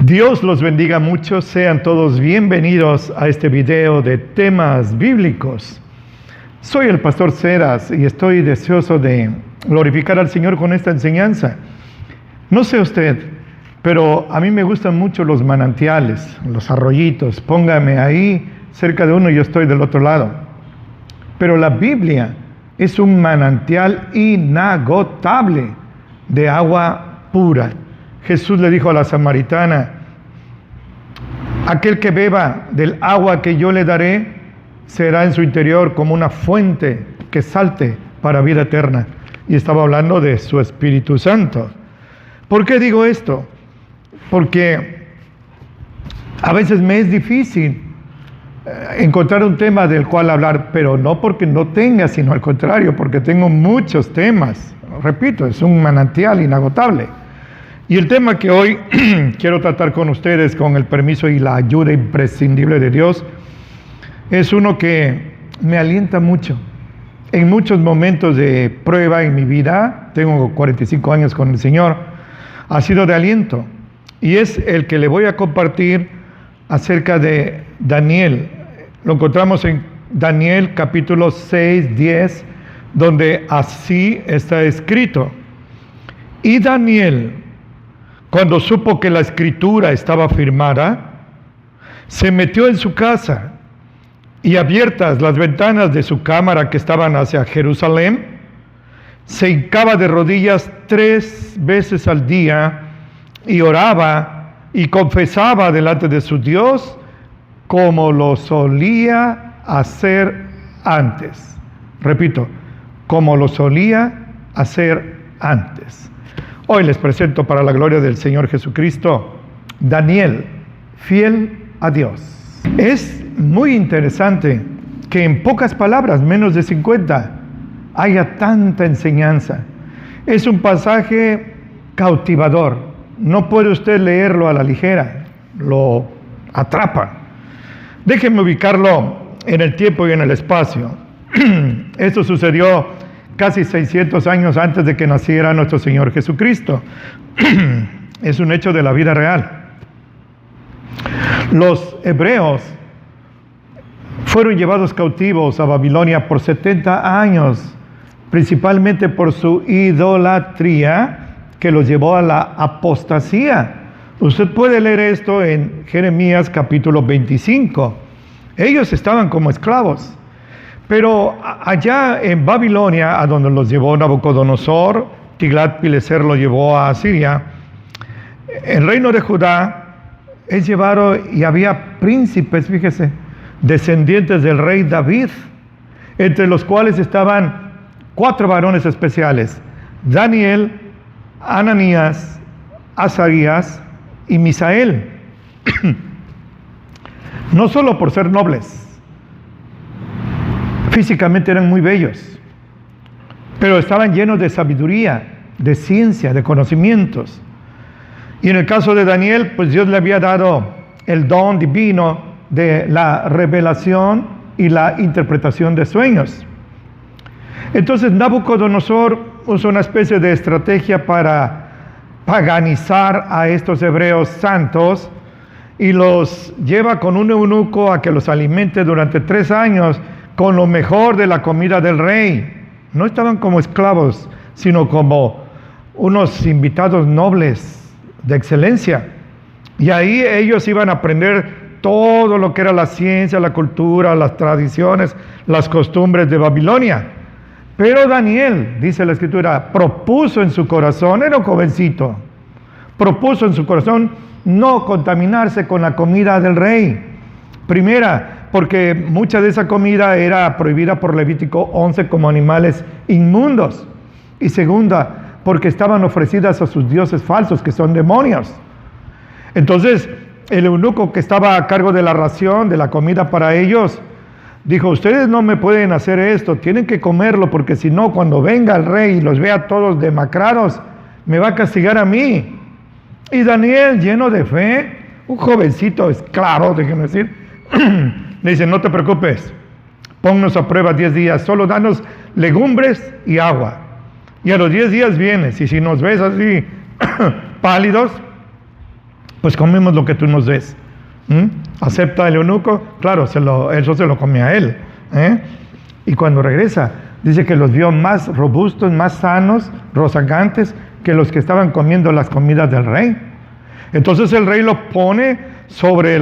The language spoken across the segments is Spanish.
Dios los bendiga mucho, sean todos bienvenidos a este video de temas bíblicos. Soy el pastor Ceras y estoy deseoso de glorificar al Señor con esta enseñanza. No sé usted, pero a mí me gustan mucho los manantiales, los arroyitos. Póngame ahí cerca de uno y yo estoy del otro lado. Pero la Biblia es un manantial inagotable de agua pura. Jesús le dijo a la samaritana: aquel que beba del agua que yo le daré, será en su interior como una fuente que salte para vida eterna. Y estaba hablando de su Espíritu Santo. ¿Por qué digo esto? Porque a veces me es difícil encontrar un tema del cual hablar, pero no porque no tenga, sino al contrario, porque tengo muchos temas. Repito, es un manantial inagotable. Y el tema que hoy quiero tratar con ustedes, con el permiso y la ayuda imprescindible de Dios, es uno que me alienta mucho. En muchos momentos de prueba en mi vida, tengo 45 años con el Señor, ha sido de aliento. Y es el que le voy a compartir acerca de Daniel. Lo encontramos en Daniel capítulo 6, 10, donde así está escrito: y Daniel, cuando supo que la escritura estaba firmada, se metió en su casa, y abiertas las ventanas de su cámara que estaban hacia Jerusalén, se hincaba de rodillas 3 veces al día y oraba y confesaba delante de su Dios como lo solía hacer antes. Repito, como lo solía hacer antes. Hoy les presento, para la gloria del Señor Jesucristo, Daniel, fiel a Dios. Es muy interesante que en pocas palabras, menos de 50, haya tanta enseñanza. Es un pasaje cautivador. No puede usted leerlo a la ligera, lo atrapa. Déjenme ubicarlo en el tiempo y en el espacio. Esto sucedió casi 600 años antes de que naciera nuestro Señor Jesucristo. Es un hecho de la vida real. Los hebreos fueron llevados cautivos a Babilonia por 70 años, principalmente por su idolatría, que los llevó a la apostasía. Usted puede leer esto en Jeremías capítulo 25. Ellos estaban como esclavos. Pero allá en Babilonia, a donde los llevó Nabucodonosor, Tiglat-Pileser lo llevó a Asiria, el reino de Judá es llevado, y había príncipes, fíjese, descendientes del rey David, entre los cuales estaban 4 varones especiales: Daniel, Ananías, Azarías y Misael. No solo por ser nobles, físicamente eran muy bellos, pero estaban llenos de sabiduría, de ciencia, de conocimientos. Y en el caso de Daniel, pues Dios le había dado el don divino de la revelación y la interpretación de sueños. Entonces Nabucodonosor usó una especie de estrategia para paganizar a estos hebreos santos y los lleva con un eunuco a que los alimente durante 3 años con lo mejor de la comida del rey. No estaban como esclavos, sino como unos invitados nobles de excelencia. Y ahí ellos iban a aprender todo lo que era la ciencia, la cultura, las tradiciones, las costumbres de Babilonia. Pero Daniel, dice la Escritura, propuso en su corazón, era un jovencito, propuso en su corazón no contaminarse con la comida del rey. Primera, porque mucha de esa comida era prohibida por Levítico 11 como animales inmundos. Y segunda, porque estaban ofrecidas a sus dioses falsos, que son demonios. Entonces, el eunuco que estaba a cargo de la ración, de la comida para ellos, dijo: ustedes no me pueden hacer esto, tienen que comerlo, porque si no, cuando venga el rey y los vea todos demacrados, me va a castigar a mí. Y Daniel, lleno de fe, un jovencito esclavo, déjenme decir, le dice: no te preocupes, ponnos a prueba 10 días, solo danos legumbres y agua. Y a los 10 días vienes, y si nos ves así pálidos, pues comemos lo que tú nos des. Acepta el eunuco, claro, eso se lo comía a él. Y cuando regresa, dice que los vio más robustos, más sanos, rozagantes, que los que estaban comiendo las comidas del rey. Entonces el rey lo pone sobre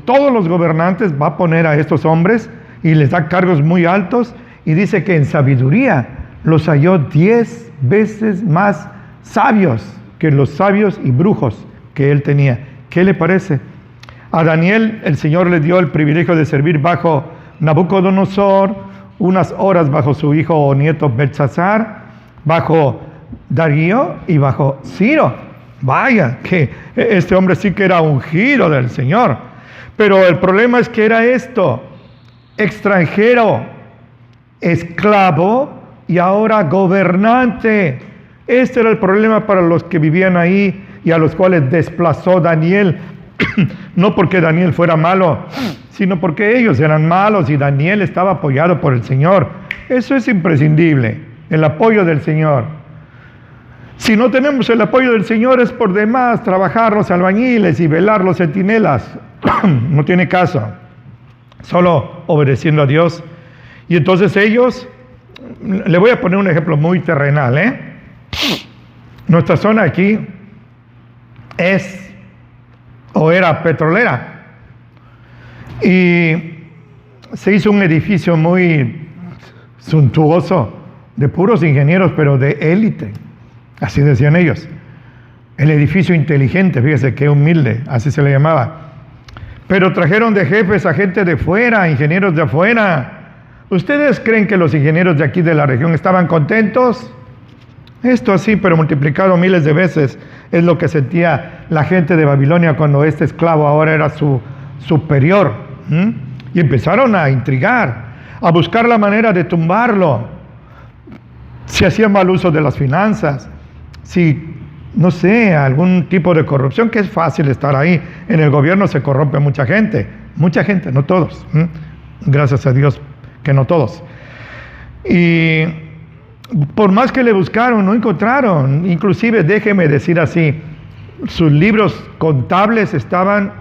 todos los gobernantes, va a poner a estos hombres y les da cargos muy altos, y dice que en sabiduría los halló 10 veces más sabios que los sabios y brujos que él tenía. ¿Qué le parece? A Daniel el Señor le dio el privilegio de servir bajo Nabucodonosor, unas horas bajo su hijo o nieto Belsasar, bajo Darío y bajo Ciro. Vaya, que este hombre sí que era ungido del Señor. Pero el problema es que era esto: extranjero, esclavo y ahora gobernante. Este era el problema para los que vivían ahí y a los cuales desplazó Daniel. No porque Daniel fuera malo, sino porque ellos eran malos y Daniel estaba apoyado por el Señor. Eso es imprescindible, el apoyo del Señor. Si no tenemos el apoyo del Señor, es por demás trabajar los albañiles y velar los centinelas. No tiene caso. Solo obedeciendo a Dios. Y entonces ellos, le voy a poner un ejemplo muy terrenal, Nuestra zona aquí era petrolera. Y se hizo un edificio muy suntuoso, de puros ingenieros, pero de élite. Así decían ellos. El edificio inteligente, fíjese qué humilde, así se le llamaba. Pero trajeron de jefes a gente de fuera, ingenieros de afuera. ¿Ustedes creen que los ingenieros de aquí de la región estaban contentos? Esto así, pero multiplicado miles de veces, es lo que sentía la gente de Babilonia cuando este esclavo ahora era su superior. Y empezaron a intrigar, a buscar la manera de tumbarlo. Si hacía mal uso de las finanzas, si, no sé, algún tipo de corrupción, que es fácil estar ahí. En el gobierno se corrompe mucha gente, no todos. Gracias a Dios que no todos. Y por más que le buscaron, no encontraron. Inclusive, déjeme decir así, sus libros contables estaban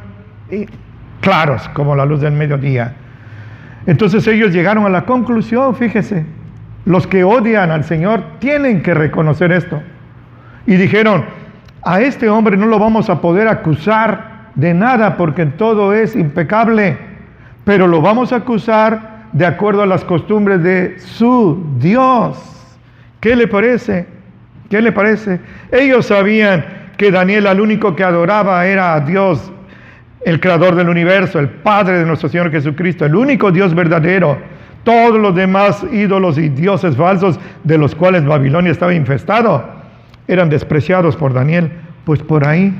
claros como la luz del mediodía. Entonces ellos llegaron a la conclusión, fíjese, los que odian al Señor tienen que reconocer esto. Y dijeron, a este hombre no lo vamos a poder acusar de nada porque en todo es impecable, pero lo vamos a acusar de acuerdo a las costumbres de su Dios. ¿Qué le parece? ¿Qué le parece? Ellos sabían que Daniel al único que adoraba era a Dios, el creador del universo, el Padre de nuestro Señor Jesucristo, el único Dios verdadero. Todos los demás ídolos y dioses falsos de los cuales Babilonia estaba infestado eran despreciados por Daniel. Pues por ahí.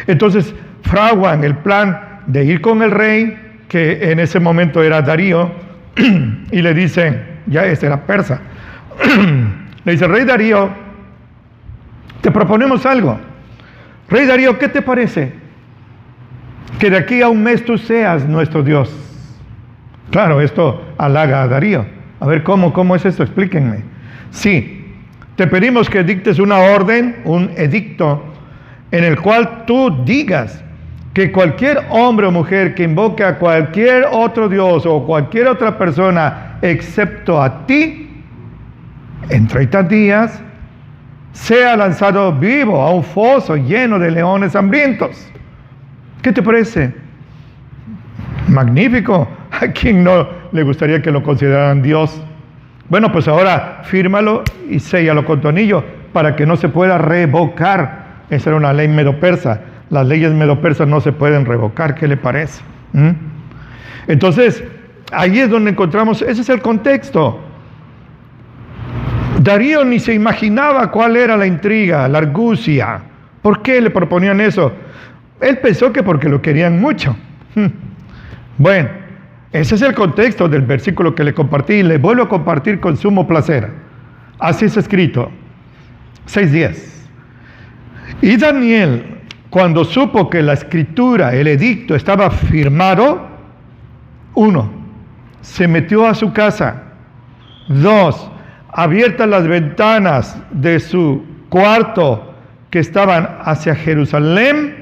Entonces fraguan el plan de ir con el rey, que en ese momento era Darío, y le dicen, ya este era persa, le dice, rey Darío, te proponemos algo. Rey Darío, ¿qué te parece? Que de aquí a un mes tú seas nuestro Dios. Claro, esto halaga a Darío. A ver, ¿cómo es esto? Explíquenme. Sí, te pedimos que dictes una orden, un edicto, en el cual tú digas que cualquier hombre o mujer que invoque a cualquier otro Dios o cualquier otra persona, excepto a ti, en 30 días, sea lanzado vivo a un foso lleno de leones hambrientos. ¿Qué te parece? Magnífico. ¿A quién no le gustaría que lo consideraran Dios? Bueno, pues ahora fírmalo y séllalo con tu anillo para que no se pueda revocar. Esa era una ley medo-persa. Las leyes medo-persas no se pueden revocar. ¿Qué le parece? Entonces, ahí es donde encontramos, ese es el contexto. Darío ni se imaginaba cuál era la intriga, la argucia. ¿Por qué le proponían eso? Él pensó que porque lo querían mucho. Bueno, ese es el contexto del versículo que le compartí y le vuelvo a compartir con sumo placer. Así es escrito, 6:10. Y Daniel, cuando supo que la escritura, el edicto estaba firmado, 1, se metió a su casa. 2, abiertas las ventanas de su cuarto que estaban hacia Jerusalén,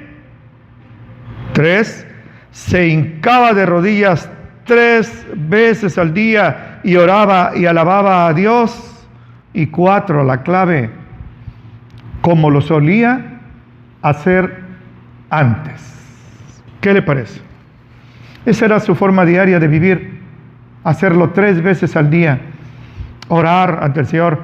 3, se hincaba de rodillas 3 veces al día y oraba y alababa a Dios. Y 4, la clave, como lo solía hacer antes. ¿Qué le parece? Esa era su forma diaria de vivir, hacerlo 3 veces al día, orar ante el Señor.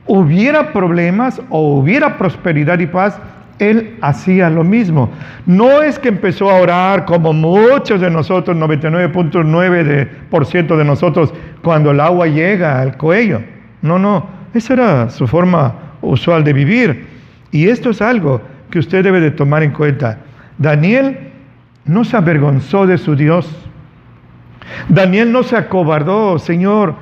Hubiera problemas o hubiera prosperidad y paz, él hacía lo mismo. No es que empezó a orar como muchos de nosotros, 99.9% de nosotros, cuando el agua llega al cuello. No, esa era su forma usual de vivir. Y esto es algo que usted debe de tomar en cuenta. Daniel no se avergonzó de su Dios. Daniel no se acobardó. Señor,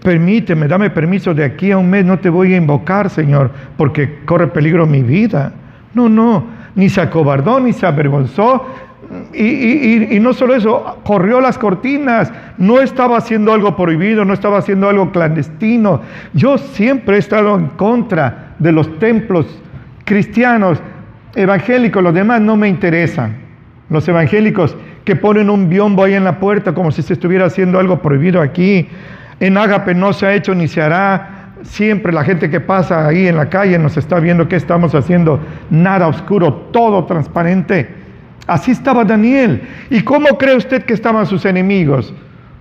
permíteme, dame permiso, de aquí a un mes no te voy a invocar, Señor, porque corre peligro mi vida. No, ni se acobardó, ni se avergonzó. Y no solo eso, corrió las cortinas. No estaba haciendo algo prohibido, no estaba haciendo algo clandestino. Yo siempre he estado en contra de los templos cristianos, evangélicos. Los demás no me interesan. Los evangélicos que ponen un biombo ahí en la puerta como si se estuviera haciendo algo prohibido aquí. En Ágape no se ha hecho ni se hará. Siempre la gente que pasa ahí en la calle nos está viendo qué estamos haciendo. Nada oscuro, todo transparente. Así estaba Daniel. ¿Y cómo cree usted que estaban sus enemigos?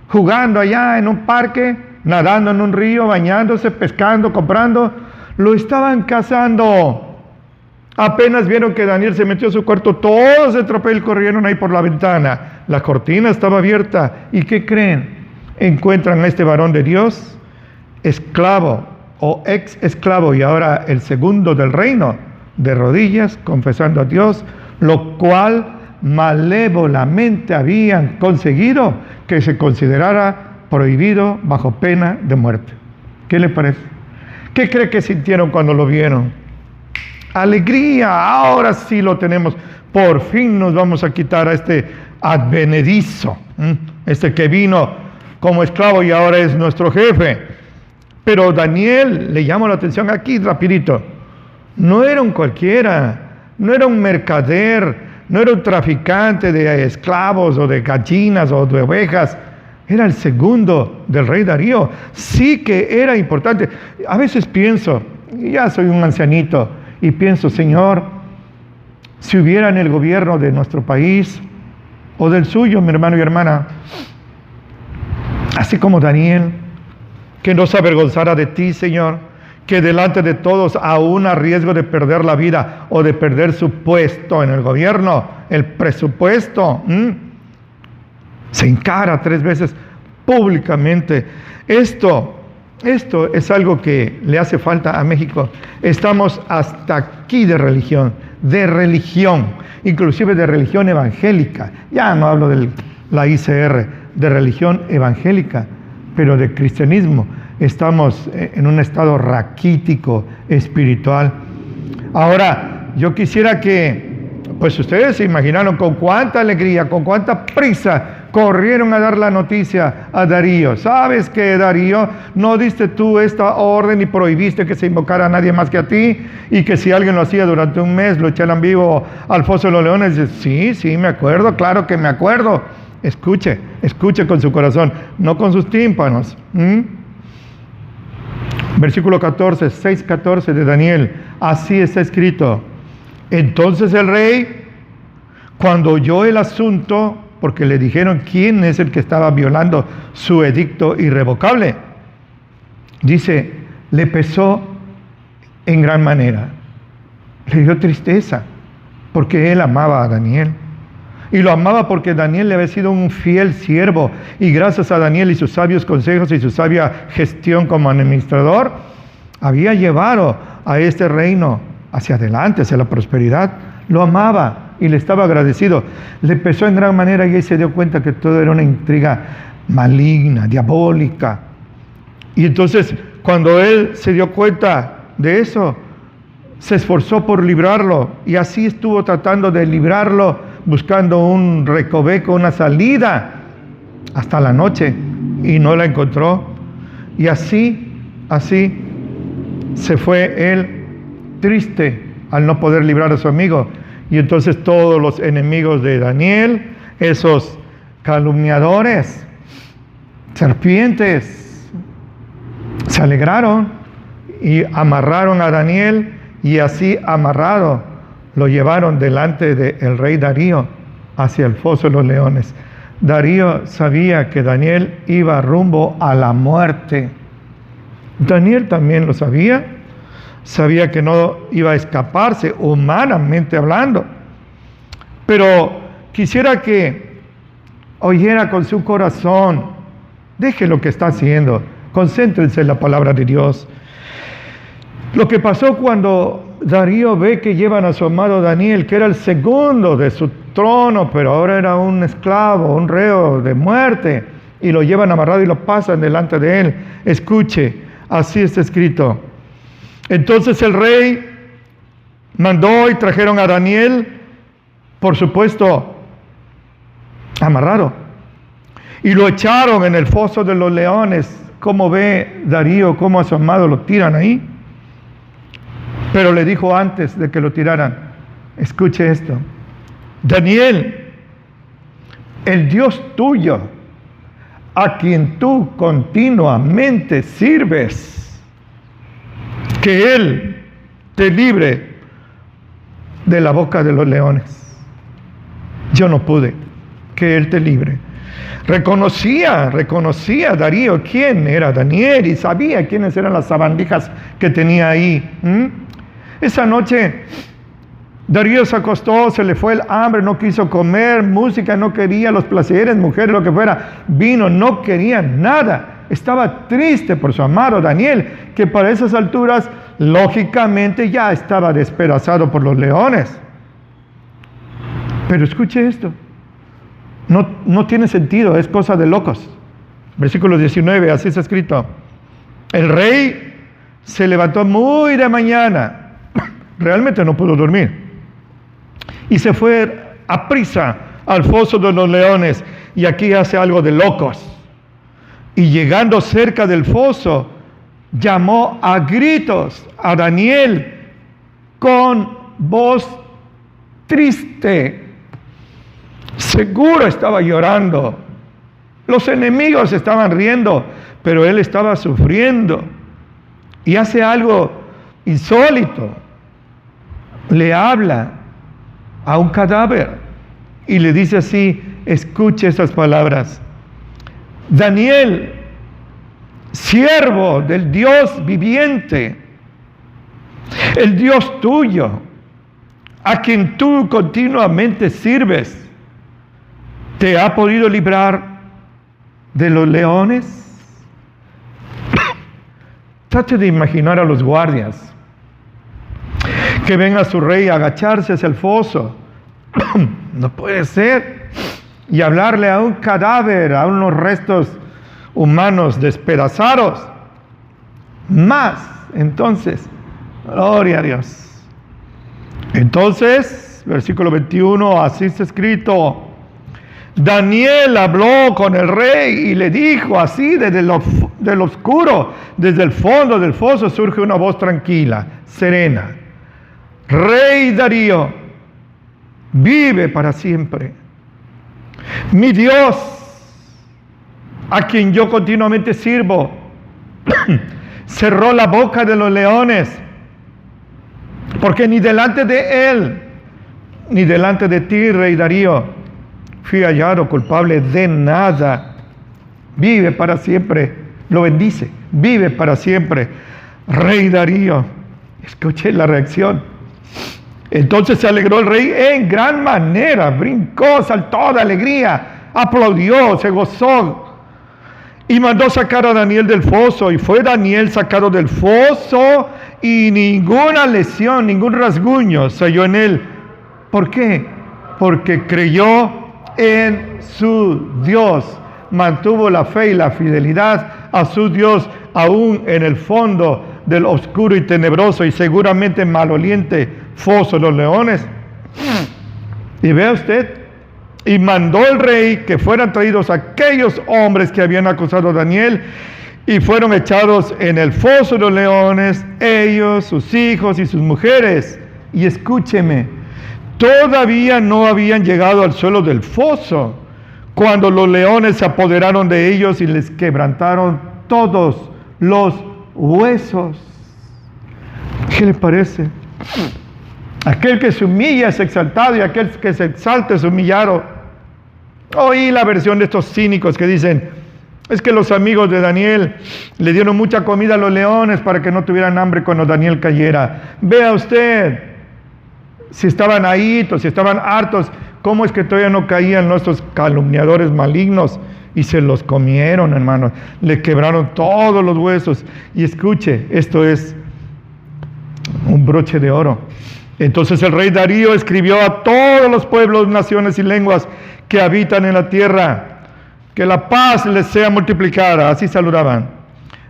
Jugando allá en un parque, nadando en un río, bañándose, pescando, comprando. Lo estaban cazando. Apenas vieron que Daniel se metió a su cuarto, todos de tropel corrieron ahí por la ventana. La cortina estaba abierta. ¿Y qué creen? Encuentran a este varón de Dios, esclavo o ex esclavo y ahora el segundo del reino, de rodillas, confesando a Dios, lo cual malévolamente habían conseguido que se considerara prohibido bajo pena de muerte. ¿Qué le parece? ¿Qué cree que sintieron cuando lo vieron? Alegría, ahora sí lo tenemos. Por fin nos vamos a quitar a este advenedizo, este que vino como esclavo y ahora es nuestro jefe. Pero Daniel, le llamo la atención aquí rapidito, no era un cualquiera, no era un mercader, no era un traficante de esclavos o de gallinas o de ovejas. Era el segundo del rey Darío. Sí que era importante. A veces pienso, ya soy un ancianito, y pienso, Señor, si hubiera en el gobierno de nuestro país o del suyo, mi hermano y hermana, así como Daniel, que no se avergonzara de ti, Señor, que delante de todos, aún a riesgo de perder la vida o de perder su puesto en el gobierno, el presupuesto, se encara 3 veces públicamente. Esto es algo que le hace falta a México. Estamos hasta aquí de religión, inclusive de religión evangélica. Ya no hablo de la ICR, de religión evangélica, pero de cristianismo. Estamos en un estado raquítico espiritual. Ahora, yo quisiera que, pues ustedes se imaginaron con cuánta alegría, con cuánta prisa corrieron a dar la noticia a Darío. ¿Sabes qué, Darío? ¿No diste tú esta orden y prohibiste que se invocara a nadie más que a ti? Y que si alguien lo hacía durante un mes, lo echaran vivo al foso de los leones. Dice, sí, me acuerdo, claro que me acuerdo. Escuche con su corazón, no con sus tímpanos. Versículo 14, 6:14 de Daniel. Así está escrito. Entonces el rey, cuando oyó el asunto, porque le dijeron quién es el que estaba violando su edicto irrevocable, dice, le pesó en gran manera. Le dio tristeza, porque él amaba a Daniel. Y lo amaba porque Daniel le había sido un fiel siervo. Y gracias a Daniel y sus sabios consejos y su sabia gestión como administrador, había llevado a este reino hacia adelante, hacia la prosperidad. Lo amaba y le estaba agradecido. Le pesó en gran manera y él se dio cuenta que todo era una intriga maligna, diabólica. Y entonces, cuando él se dio cuenta de eso, se esforzó por librarlo. Y así estuvo tratando de librarlo, buscando un recoveco, una salida, hasta la noche. Y no la encontró. Y así se fue él triste al no poder librar a su amigo. Y entonces todos los enemigos de Daniel, esos calumniadores, serpientes, se alegraron y amarraron a Daniel, y así amarrado lo llevaron delante del rey Darío hacia el foso de los leones. Darío sabía que Daniel iba rumbo a la muerte. Daniel también lo sabía. Sabía que no iba a escaparse, humanamente hablando. Pero quisiera que oyera con su corazón. Deje lo que está haciendo. Concéntrense en la palabra de Dios. Lo que pasó cuando Darío ve que llevan a su amado Daniel, que era el segundo de su trono, pero ahora era un esclavo, un reo de muerte, y lo llevan amarrado y lo pasan delante de él. Escuche, así está escrito. Entonces el rey mandó y trajeron a Daniel, por supuesto, amarrado, y lo echaron en el foso de los leones. ¿Cómo ve Darío cómo a su amado lo tiran ahí? Pero le dijo antes de que lo tiraran, escuche esto: Daniel, el Dios tuyo, a quien tú continuamente sirves, que Él te libre de la boca de los leones. Yo no pude, que Él te libre. Reconocía Darío quién era Daniel, y sabía quiénes eran las sabandijas que tenía ahí. Esa noche Darío se acostó, se le fue el hambre, no quiso comer, música no quería, los placeres, mujeres, lo que fuera, vino, no quería nada. Estaba triste por su amado Daniel, que para esas alturas, lógicamente, ya estaba despedazado por los leones. Pero escuche esto, no tiene sentido, es cosa de locos. Versículo 19, así está escrito. El rey se levantó muy de mañana, realmente no pudo dormir, y se fue a prisa al foso de los leones, y aquí hace algo de locos. Y llegando cerca del foso, llamó a gritos a Daniel con voz triste. Seguro estaba llorando. Los enemigos estaban riendo, pero él estaba sufriendo. Y hace algo insólito. Le habla a un cadáver y le dice así, escuche estas palabras: Daniel, siervo del Dios viviente, el Dios tuyo, a quien tú continuamente sirves, ¿te ha podido librar de los leones? Trate de imaginar a los guardias que ven a su rey agacharse hacia el foso. No puede ser. Y hablarle a un cadáver, a unos restos humanos despedazados. Más, entonces, gloria a Dios. Entonces, versículo 21, así está escrito: Daniel habló con el rey y le dijo así, desde lo oscuro, desde el fondo del foso surge una voz tranquila, serena: Rey Darío, vive para siempre. Mi Dios, a quien yo continuamente sirvo, cerró la boca de los leones, porque ni delante de él, ni delante de ti, Rey Darío, fui hallado culpable de nada. Vive para siempre. Lo bendice. Vive para siempre, Rey Darío. Escuché la reacción. Entonces se alegró el rey en gran manera, brincó, saltó de alegría, aplaudió, se gozó y mandó sacar a Daniel del foso. Y fue Daniel sacado del foso y ninguna lesión, ningún rasguño se halló en él. ¿Por qué? Porque creyó en su Dios, mantuvo la fe y la fidelidad a su Dios, aún en el fondo del oscuro y tenebroso y seguramente maloliente foso de los leones. Y vea usted, y mandó el rey que fueran traídos aquellos hombres que habían acusado a Daniel, y fueron echados en el foso de los leones, ellos, sus hijos y sus mujeres. Y escúcheme, Todavía no habían llegado al suelo del foso, cuando los leones se apoderaron de ellos y les quebrantaron todos los huesos. ¿Qué le parece? Aquel que se humilla es exaltado y aquel que se exalta es humillado. Oí la versión de estos cínicos que dicen, es que los amigos de Daniel le dieron mucha comida a los leones para que no tuvieran hambre cuando Daniel cayera. Vea usted, si estaban ahitos, si estaban hartos, ¿cómo es que todavía no caían nuestros calumniadores malignos? Y se los comieron, hermanos. Le quebraron todos los huesos. Y escuche, esto es un broche de oro. Entonces el rey Darío escribió a todos los pueblos, naciones y lenguas que habitan en la tierra, que la paz les sea multiplicada. Así saludaban.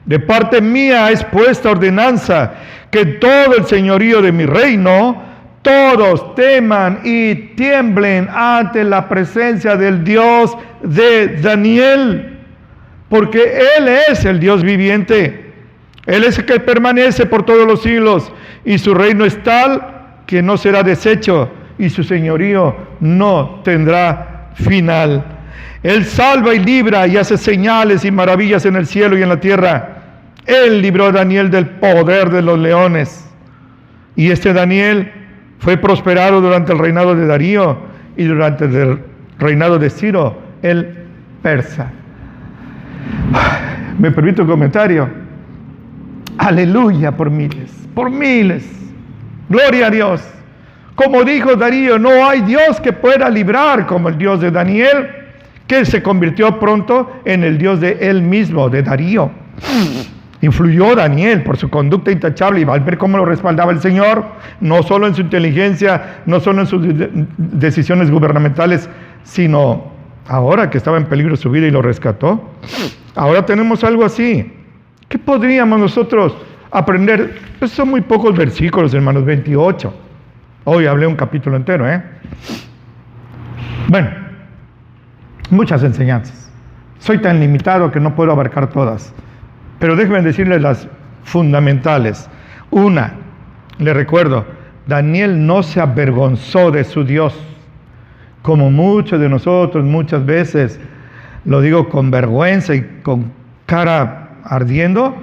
De parte mía es puesta ordenanza que todo el señorío de mi reino, todos teman y tiemblen ante la presencia del Dios de Daniel, porque Él es el Dios viviente. Él es el que permanece por todos los siglos, y su reino es tal que no será deshecho, y su señorío no tendrá final. Él salva y libra y hace señales y maravillas en el cielo y en la tierra. Él libró a Daniel del poder de los leones. Y este Daniel fue prosperado durante el reinado de Darío y durante el reinado de Ciro, el persa. Me permito un comentario. Aleluya por miles, por miles. Gloria a Dios. Como dijo Darío, no hay Dios que pueda librar como el Dios de Daniel, que se convirtió pronto en el Dios de él mismo, de Darío. Influyó Daniel por su conducta intachable, y al ver cómo lo respaldaba el Señor, no solo en su inteligencia, no solo en sus decisiones gubernamentales, sino ahora que estaba en peligro su vida y lo rescató. Ahora tenemos algo así. ¿Qué podríamos nosotros aprender? Pues son muy pocos versículos, hermanos, 28. Hoy hablé un capítulo entero, Bueno, muchas enseñanzas. Soy tan limitado que no puedo abarcar todas. Pero déjenme decirles las fundamentales. Una, le recuerdo, Daniel no se avergonzó de su Dios, como muchos de nosotros muchas veces, lo digo con vergüenza y con cara ardiendo,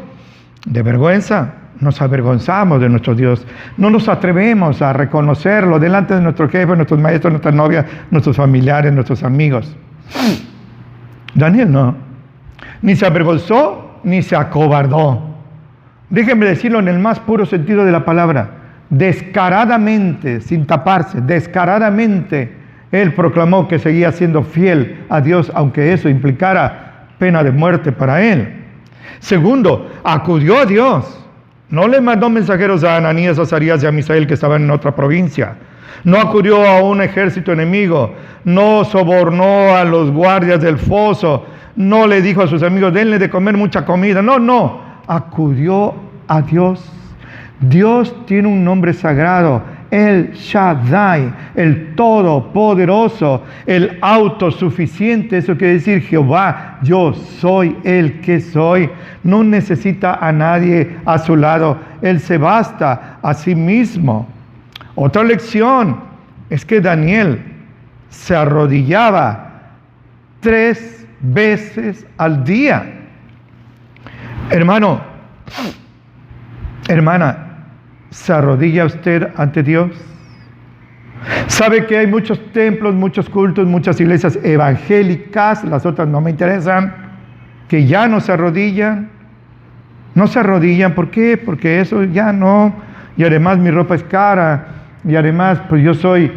de vergüenza, nos avergonzamos de nuestro Dios. No nos atrevemos a reconocerlo delante de nuestro jefe, nuestros maestros, nuestras novias, nuestros familiares, nuestros amigos. Daniel no, ni se avergonzó, ni se acobardó. Déjenme decirlo en el más puro sentido de la palabra. Descaradamente, sin taparse, descaradamente, él proclamó que seguía siendo fiel a Dios, aunque eso implicara pena de muerte para él. Segundo, acudió a Dios. No le mandó mensajeros a Ananías, a Azarías y a Misael, que estaban en otra provincia. No acudió a un ejército enemigo. No sobornó a los guardias del foso. No le dijo a sus amigos, denle de comer mucha comida. No. Acudió a Dios. Dios tiene un nombre sagrado. El Shaddai, el Todopoderoso, el autosuficiente. Eso quiere decir Jehová, yo soy el que soy. No necesita a nadie a su lado. Él se basta a sí mismo. Otra lección es que Daniel se arrodillaba 3 veces al día. Hermano, hermana, ¿se arrodilla usted ante Dios? ¿Sabe que hay muchos templos, muchos cultos, muchas iglesias evangélicas, las otras no me interesan, que ya no se arrodillan? No se arrodillan, ¿por qué? Porque eso ya no, y además mi ropa es cara, y además pues yo soy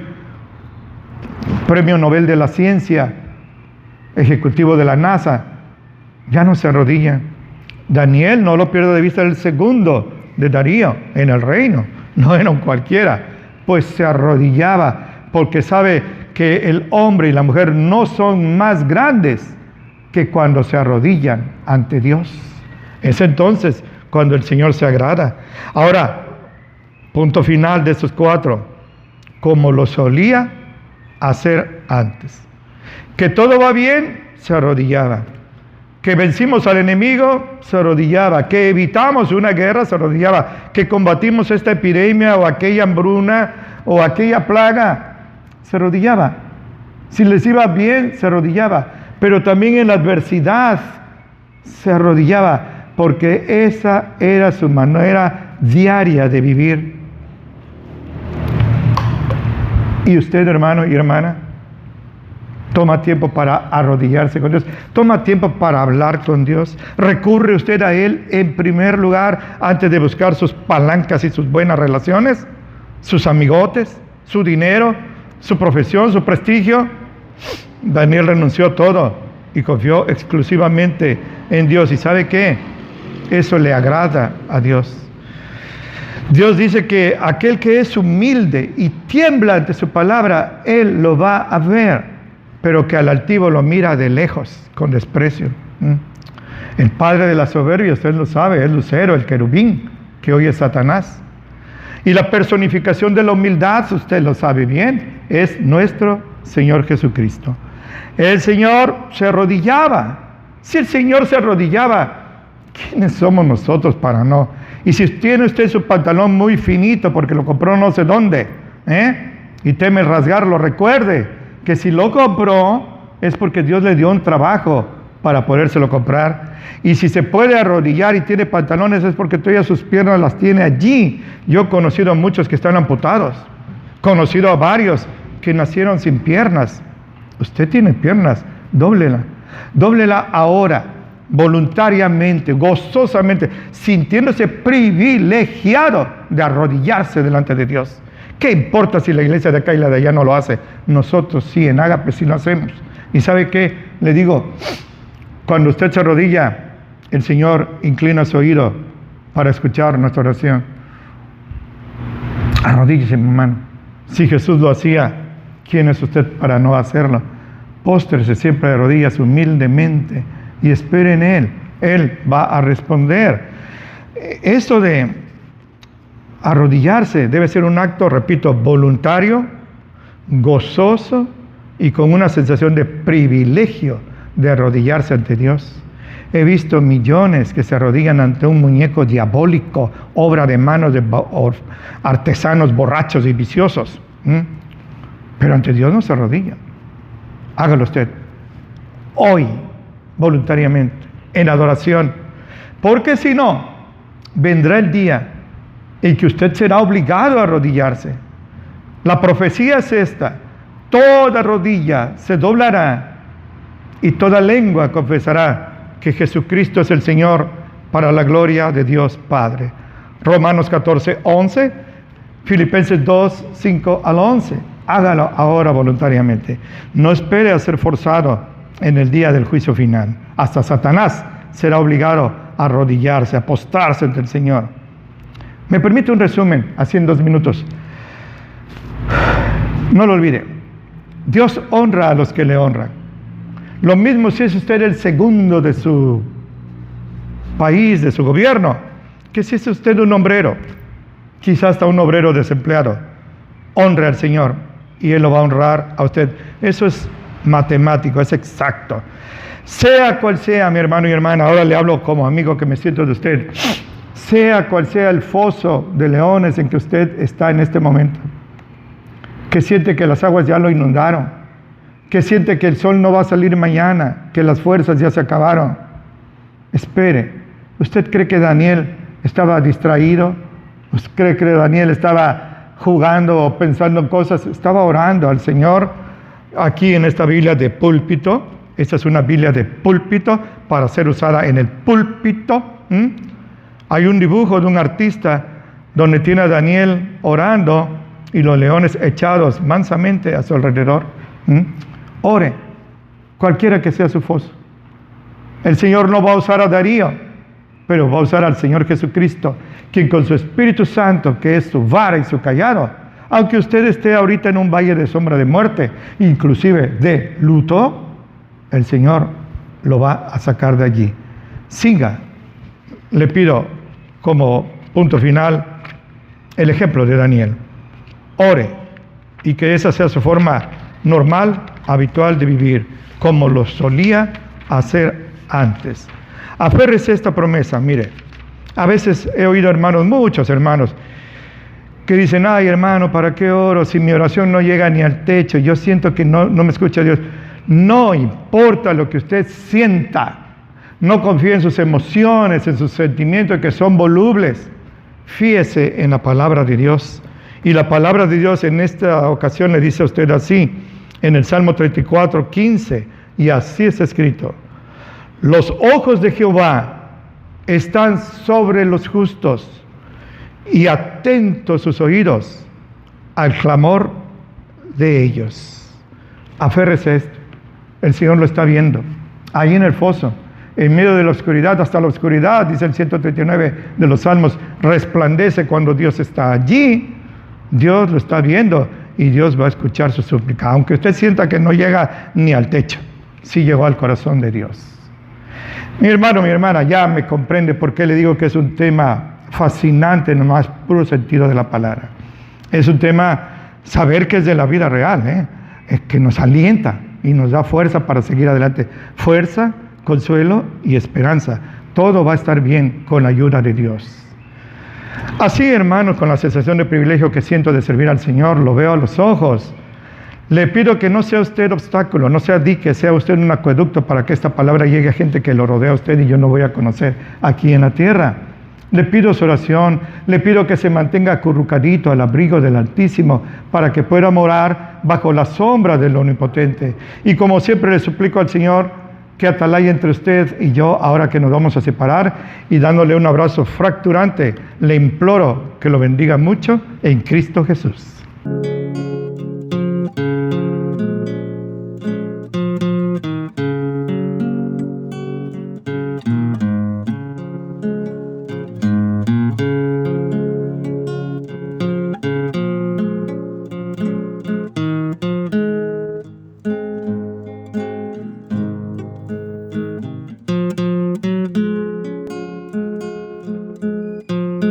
premio Nobel de la Ciencia, ejecutivo de la NASA. Ya no se arrodillan. Daniel, no lo pierdo de vista, el segundo de Darío en el reino, no era un cualquiera, pues se arrodillaba, porque sabe que el hombre y la mujer no son más grandes que cuando se arrodillan ante Dios. Es entonces cuando el Señor se agrada. Ahora, punto final de estos 4, como lo solía hacer antes. Que todo va bien, se arrodillaba. Que vencimos al enemigo, se arrodillaba. Que evitamos una guerra, se arrodillaba. Que combatimos esta epidemia o aquella hambruna o aquella plaga, se arrodillaba. Si les iba bien, se arrodillaba. Pero también en la adversidad se arrodillaba, porque esa era su manera diaria de vivir. Y usted, hermano y hermana, toma tiempo para arrodillarse con Dios, toma tiempo para hablar con Dios, recurre usted a Él en primer lugar antes de buscar sus palancas y sus buenas relaciones, sus amigotes, su dinero, su profesión, su prestigio. Daniel renunció a todo y confió exclusivamente en Dios. ¿Y sabe qué? Eso le agrada a Dios. Dios dice que aquel que es humilde y tiembla ante su palabra, Él lo va a ver, pero que al altivo lo mira de lejos, con desprecio. El padre de la soberbia, usted lo sabe, es Lucero, el querubín, que hoy es Satanás. Y la personificación de la humildad, usted lo sabe bien, es nuestro Señor Jesucristo. El Señor se arrodillaba. Si el Señor se arrodillaba, ¿quiénes somos nosotros para no? Y si tiene usted su pantalón muy finito porque lo compró no sé dónde, y teme rasgarlo, recuerde que si lo compró es porque Dios le dio un trabajo para podérselo comprar. Y si se puede arrodillar y tiene pantalones es porque todavía sus piernas las tiene allí. Yo he conocido a muchos que están amputados, conocido a varios que nacieron sin piernas. Usted tiene piernas, dóblela ahora, voluntariamente, gozosamente, sintiéndose privilegiado de arrodillarse delante de Dios. ¿Qué importa si la iglesia de acá y la de allá no lo hace? Nosotros sí, en Ágape sí lo hacemos. ¿Y sabe qué? Le digo, cuando usted se arrodilla, el Señor inclina su oído para escuchar nuestra oración. Arrodíllese, mi hermano. Si Jesús lo hacía, ¿quién es usted para no hacerlo? Póstrese siempre de rodillas humildemente y espere en Él. Él va a responder. Esto de arrodillarse debe ser un acto, repito, voluntario, gozoso y con una sensación de privilegio de arrodillarse ante Dios. He visto millones que se arrodillan ante un muñeco diabólico, obra de manos de artesanos borrachos y viciosos. Pero ante Dios no se arrodilla. Hágalo usted hoy, voluntariamente, en adoración. Porque si no, vendrá el día en que usted será obligado a arrodillarse. La profecía es esta: toda rodilla se doblará y toda lengua confesará que Jesucristo es el Señor, para la gloria de Dios Padre. Romanos 14, 11, Filipenses 2, 5 al 11. Hágalo ahora voluntariamente. No espere a ser forzado en el día del juicio final. Hasta Satanás será obligado a arrodillarse, a postrarse ante el Señor. ¿Me permite un resumen, así en 2 minutos? No lo olvide. Dios honra a los que le honran. Lo mismo si es usted el segundo de su país, de su gobierno, que si es usted un obrero, quizás hasta un obrero desempleado. Honre al Señor y Él lo va a honrar a usted. Eso es matemático, es exacto. Sea cual sea, mi hermano y hermana, ahora le hablo como amigo que me siento de usted. Sea cual sea el foso de leones en que usted está en este momento, que siente que las aguas ya lo inundaron, que siente que el sol no va a salir mañana, que las fuerzas ya se acabaron. Espere. ¿Usted cree que Daniel estaba distraído? ¿Usted cree que Daniel estaba jugando o pensando en cosas? Estaba orando al Señor. Aquí en esta Biblia de púlpito, esta es una Biblia de púlpito para ser usada en el púlpito. Hay un dibujo de un artista donde tiene a Daniel orando y los leones echados mansamente a su alrededor. Ore, cualquiera que sea su foso. El Señor no va a usar a Darío, pero va a usar al Señor Jesucristo, quien con su Espíritu Santo, que es su vara y su callado, aunque usted esté ahorita en un valle de sombra de muerte, inclusive de luto, el Señor lo va a sacar de allí. Siga, le pido como punto final el ejemplo de Daniel. Ore, y que esa sea su forma normal, habitual de vivir, como lo solía hacer antes. Aférrese a esta promesa. Mire, a veces he oído hermanos, muchos hermanos, que dicen, ay hermano, ¿para qué oro si mi oración no llega ni al techo? Yo siento que no me escucha Dios. No importa lo que usted sienta. No confíe en sus emociones, en sus sentimientos que son volubles. Fíese en la palabra de Dios. Y la palabra de Dios en esta ocasión le dice a usted así, en el Salmo 34, 15, y así es escrito: los ojos de Jehová están sobre los justos y atentos sus oídos al clamor de ellos. Aférrese a esto. El Señor lo está viendo. Ahí en el foso, en medio de la oscuridad, hasta la oscuridad, dice el 139 de los Salmos, resplandece cuando Dios está allí. Dios lo está viendo y Dios va a escuchar su súplica, aunque usted sienta que no llega ni al techo. Sí llegó al corazón de Dios. Mi hermano, mi hermana, ya me comprende por qué le digo que es un tema fascinante en el más puro sentido de la palabra. Es un tema, saber que es de la vida real, es que nos alienta y nos da fuerza para seguir adelante. Fuerza, consuelo y esperanza. Todo va a estar bien con la ayuda de Dios. Así, hermanos, con la sensación de privilegio que siento de servir al Señor, lo veo a los ojos. Le pido que no sea usted obstáculo, no sea dique, sea usted un acueducto para que esta palabra llegue a gente que lo rodea a usted y yo no voy a conocer aquí en la tierra. Le pido su oración, le pido que se mantenga acurrucadito al abrigo del Altísimo para que pueda morar bajo la sombra del Omnipotente. Y como siempre le suplico al Señor que atalaya entre usted y yo, ahora que nos vamos a separar, y dándole un abrazo fracturante, le imploro que lo bendiga mucho en Cristo Jesús.